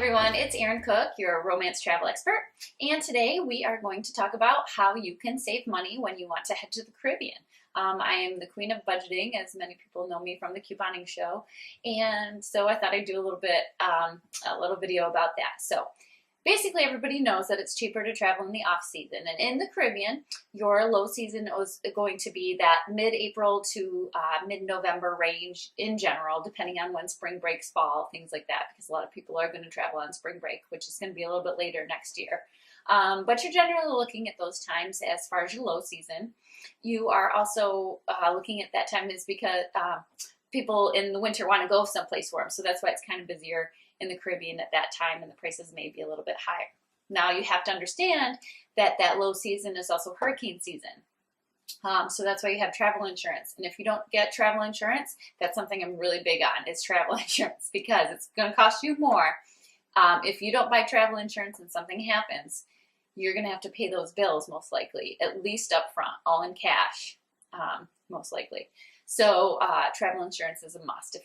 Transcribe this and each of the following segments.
everyone, it's Erin Cook, your romance travel expert, and today we are going to talk about how you can save money when you want to head to the Caribbean. I am the queen of budgeting, as many people know me from the couponing show, and so I thought I'd do a little video about that. So basically, everybody knows that it's cheaper to travel in the off season, and in the Caribbean, your low season is going to be that mid-April to mid-November range in general, depending on when spring breaks fall, things like that, because a lot of people are going to travel on spring break, which is going to be a little bit later next year. But you're generally looking at those times as far as your low season. You are also looking at that time is because people in the winter want to go someplace warm, so that's why it's kind of busier in the Caribbean at that time, and the prices may be a little bit higher. Now you have to understand that that low season is also hurricane season. So that's why you have travel insurance. And if you don't get travel insurance, that's something I'm really big on, is travel insurance, because it's going to cost you more. If you don't buy travel insurance and something happens, you're going to have to pay those bills most likely, at least up front, all in cash, most likely. So travel insurance is a must,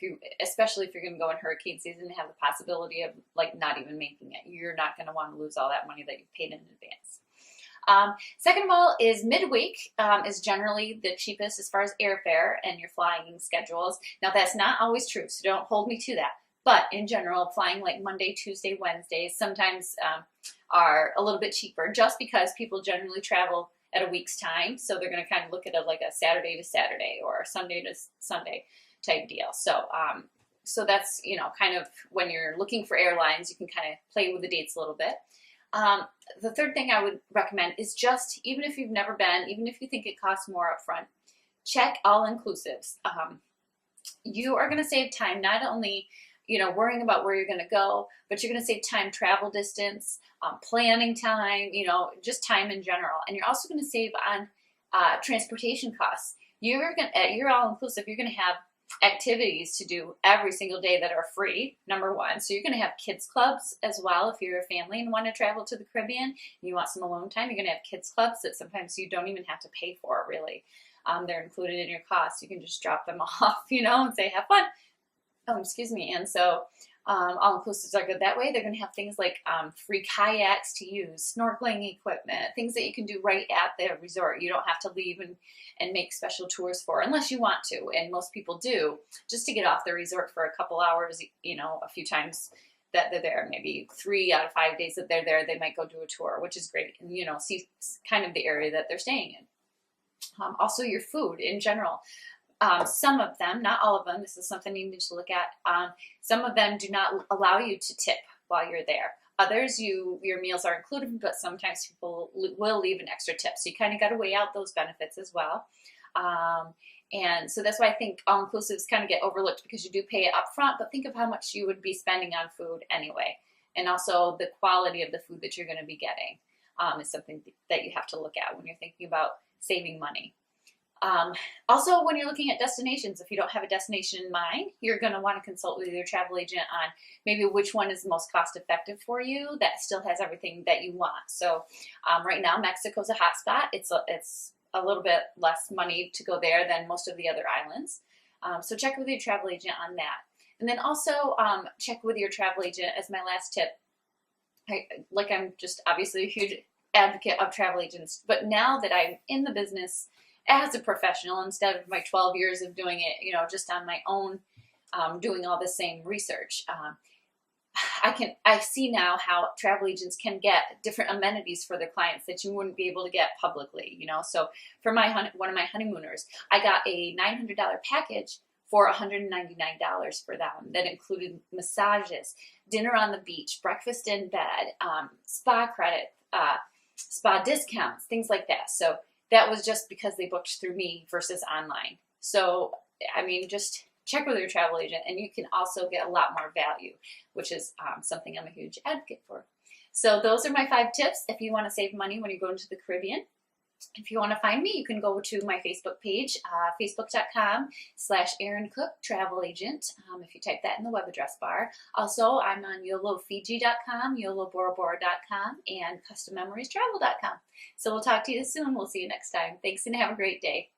especially if you're going to go in hurricane season and have the possibility of not even making it. You're not going to want to lose all that money that you've paid in advance. Second of all is midweek is generally the cheapest as far as airfare and your flying schedules. Now that's not always true, so don't hold me to that. But in general, flying like Monday, Tuesday, Wednesdays sometimes are a little bit cheaper, just because people generally travel at a week's time, so they're going to kind of look at it like a Saturday to Saturday or a Sunday to Sunday type deal. So so that's, kind of when you're looking for airlines, you can kind of play with the dates a little bit. The third thing I would recommend is just, even if you've never been, even if you think it costs more up front, check all-inclusives. You are going to save time, not only worrying about where you're going to go, but you're going to save time, travel distance, planning time, just time in general. And you're also going to save on transportation costs. At your all-inclusive, you're going to have activities to do every single day that are free, number one. So you're going to have kids clubs as well. If you're a family and want to travel to the Caribbean and you want some alone time, you're going to have kids clubs that sometimes you don't even have to pay for, really. They're included in your cost. You can just drop them off, and say, have fun. And so all-inclusives are good that way. They're going to have things like free kayaks to use, snorkeling equipment, things that you can do right at the resort. You don't have to leave and make special tours for, unless you want to, and most people do, just to get off the resort for a couple hours, a few times that they're there. Maybe 3 out of 5 days that they're there, they might go do a tour, which is great, and see kind of the area that they're staying in. Also your food in general. Some of them, not all of them, this is something you need to look at. Some of them do not allow you to tip while you're there. Others, your meals are included, but sometimes people will leave an extra tip. So you kind of got to weigh out those benefits as well. And so that's why I think all-inclusives kind of get overlooked, because you do pay it up front, but think of how much you would be spending on food anyway. And also the quality of the food that you're going to be getting is something that you have to look at when you're thinking about saving money. Also, when you're looking at destinations, if you don't have a destination in mind, you're going to want to consult with your travel agent on maybe which one is the most cost effective for you that still has everything that you want. So right now, Mexico's a hot spot. It's a little bit less money to go there than most of the other islands. So check with your travel agent on that. And then also check with your travel agent as my last tip. I'm just obviously a huge advocate of travel agents, but now that I'm in the business as a professional, instead of my 12 years of doing it, just on my own, doing all the same research, I see now how travel agents can get different amenities for their clients that you wouldn't be able to get publicly, So for one of my honeymooners, I got a $900 package for $199 for them. That included massages, dinner on the beach, breakfast in bed, spa credit, spa discounts, things like that. So that was just because they booked through me versus online. So, just check with your travel agent, and you can also get a lot more value, which is something I'm a huge advocate for. So those are my 5 tips if you want to save money when you're going to the Caribbean. If you want to find me, you can go to my Facebook page, facebook.com/Erin Cook Travel Agent, if you type that in the web address bar. Also, I'm on YOLOFiji.com, YOLOBORABORA.com, and CustomMemoriesTravel.com. So we'll talk to you soon. We'll see you next time. Thanks, and have a great day.